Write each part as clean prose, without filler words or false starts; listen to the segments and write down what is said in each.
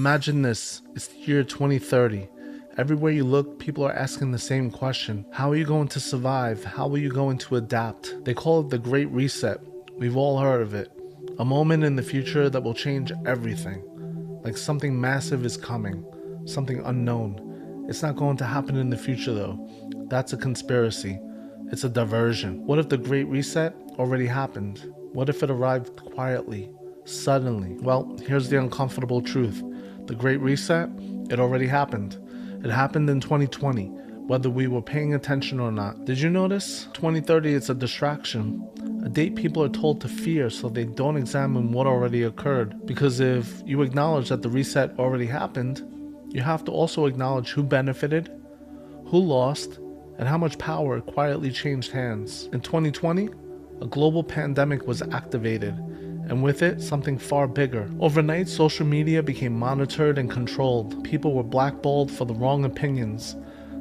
Imagine this, it's the year 2030. Everywhere you look, people are asking the same question. How are you going to survive? How are you going to adapt? They call it the Great Reset. We've all heard of it. A moment in the future that will change everything. Like something massive is coming. Something unknown. It's not going to happen in the future though. That's a conspiracy. It's a diversion. What if the Great Reset already happened? What if it arrived quietly, suddenly? Well, here's the uncomfortable truth. The Great Reset, it already happened. It happened in 2020, whether we were paying attention or not. Did you notice? 2030 is a distraction. A date people are told to fear so they don't examine what already occurred. Because if you acknowledge that the reset already happened, you have to also acknowledge who benefited, who lost, and how much power quietly changed hands. In 2020, a global pandemic was activated, and with it, something far bigger. Overnight, social media became monitored and controlled. People were blackballed for the wrong opinions.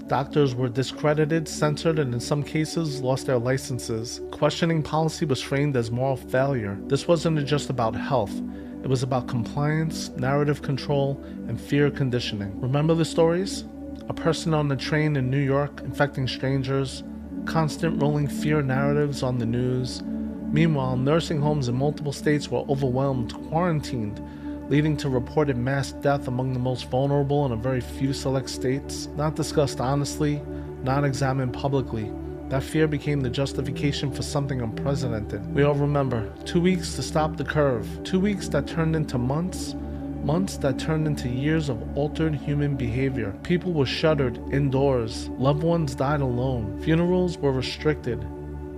Doctors were discredited, censored, and in some cases, lost their licenses. Questioning policy was framed as moral failure. This wasn't just about health. It was about compliance, narrative control, and fear conditioning. Remember the stories? A person on the train in New York infecting strangers, constant rolling fear narratives on the news. Meanwhile, nursing homes in multiple states were overwhelmed, quarantined, leading to reported mass death among the most vulnerable in a very few select states. Not discussed honestly, not examined publicly. That fear became the justification for something unprecedented. We all remember, 2 weeks to stop the curve. 2 weeks that turned into months. Months that turned into years of altered human behavior. People were shuttered indoors. Loved ones died alone. Funerals were restricted.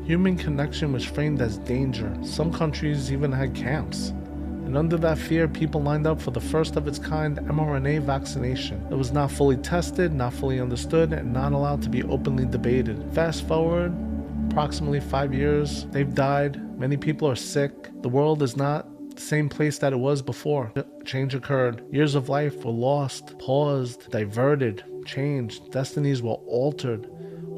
Human connection was framed as danger. Some countries even had camps. And under that fear, people lined up for the first of its kind mRNA vaccination. It was not fully tested, not fully understood, and not allowed to be openly debated. Fast forward, approximately 5 years, they've died. Many people are sick. The world is not the same place that it was before. Change occurred. Years of life were lost, paused, diverted, changed. Destinies were altered.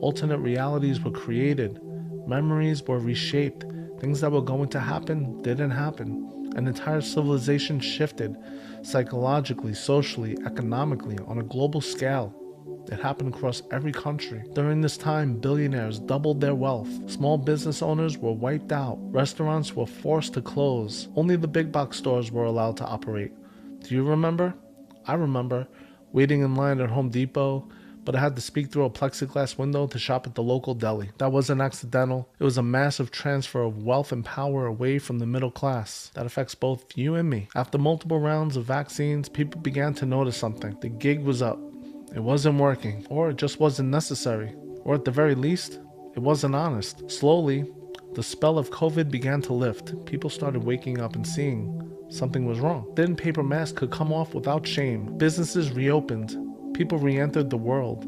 Alternate realities were created. Memories were reshaped. Things that were going to happen didn't happen. An entire civilization shifted, psychologically, socially, economically, on a global scale. It happened across every country. During this time, billionaires doubled their wealth. Small business owners were wiped out. Restaurants were forced to close. Only the big box stores were allowed to operate. Do you remember? I remember waiting in line at Home Depot, but I had to speak through a plexiglass window to shop at the local deli. That wasn't accidental. It was a massive transfer of wealth and power away from the middle class. That affects both you and me. After multiple rounds of vaccines, people began to notice something. The gig was up. It wasn't working, or it just wasn't necessary, or at the very least, it wasn't honest. Slowly, the spell of COVID began to lift. People started waking up and seeing something was wrong. Thin paper masks could come off without shame. Businesses reopened. People re-entered the world,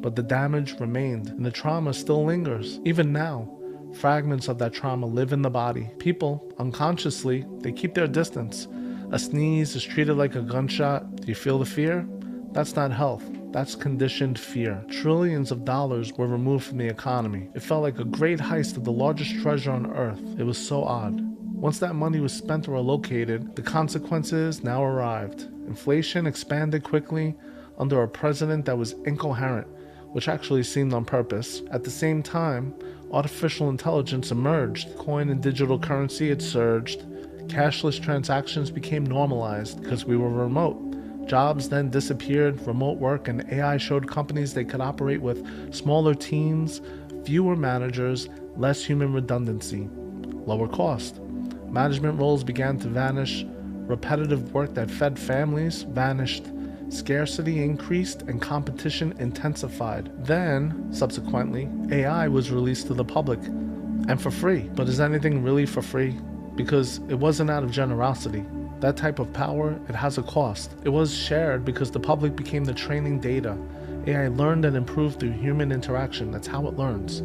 but the damage remained, and the trauma still lingers. Even now, fragments of that trauma live in the body. People, unconsciously, they keep their distance. A sneeze is treated like a gunshot. Do you feel the fear? That's not health. That's conditioned fear. Trillions of dollars were removed from the economy. It felt like a great heist of the largest treasure on earth. It was so odd. Once that money was spent or allocated, the consequences now arrived. Inflation expanded quickly under a president that was incoherent, which actually seemed on purpose. At the same time, artificial intelligence emerged. Coin and digital currency had surged. Cashless transactions became normalized because we were remote. Jobs then disappeared. Remote work and AI showed companies they could operate with smaller teams, fewer managers, less human redundancy, lower cost. Management roles began to vanish. Repetitive work that fed families vanished. Scarcity increased and competition intensified. Then, subsequently, AI was released to the public, and for free. But is anything really for free? Because it wasn't out of generosity. That type of power, it has a cost. It was shared because the public became the training data. AI learned and improved through human interaction. That's how it learns.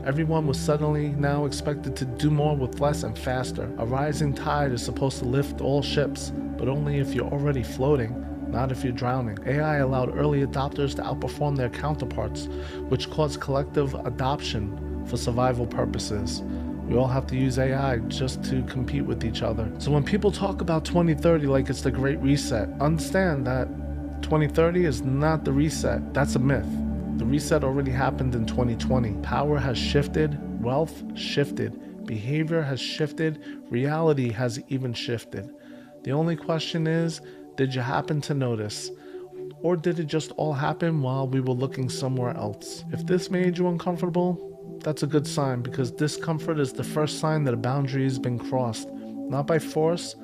Everyone was suddenly now expected to do more with less and faster. A rising tide is supposed to lift all ships, but only if you're already floating, not if you're drowning. AI allowed early adopters to outperform their counterparts, which caused collective adoption for survival purposes. We all have to use AI just to compete with each other. So when people talk about 2030 like it's the Great Reset, understand that 2030 is not the reset. That's a myth. The reset already happened in 2020. Power has shifted, wealth shifted, behavior has shifted, reality has even shifted. The only question is, did you happen to notice? Or did it just all happen while we were looking somewhere else? If this made you uncomfortable, that's a good sign, because discomfort is the first sign that a boundary has been crossed. Not by force,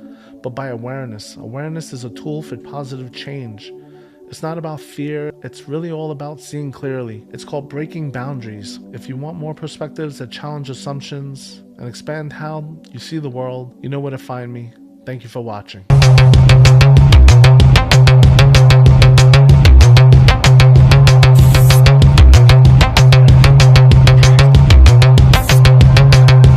but by awareness. Awareness is a tool for positive change. It's not about fear, it's really all about seeing clearly. It's called breaking boundaries. If you want more perspectives that challenge assumptions and expand how you see the world, you know where to find me. Thank you for watching.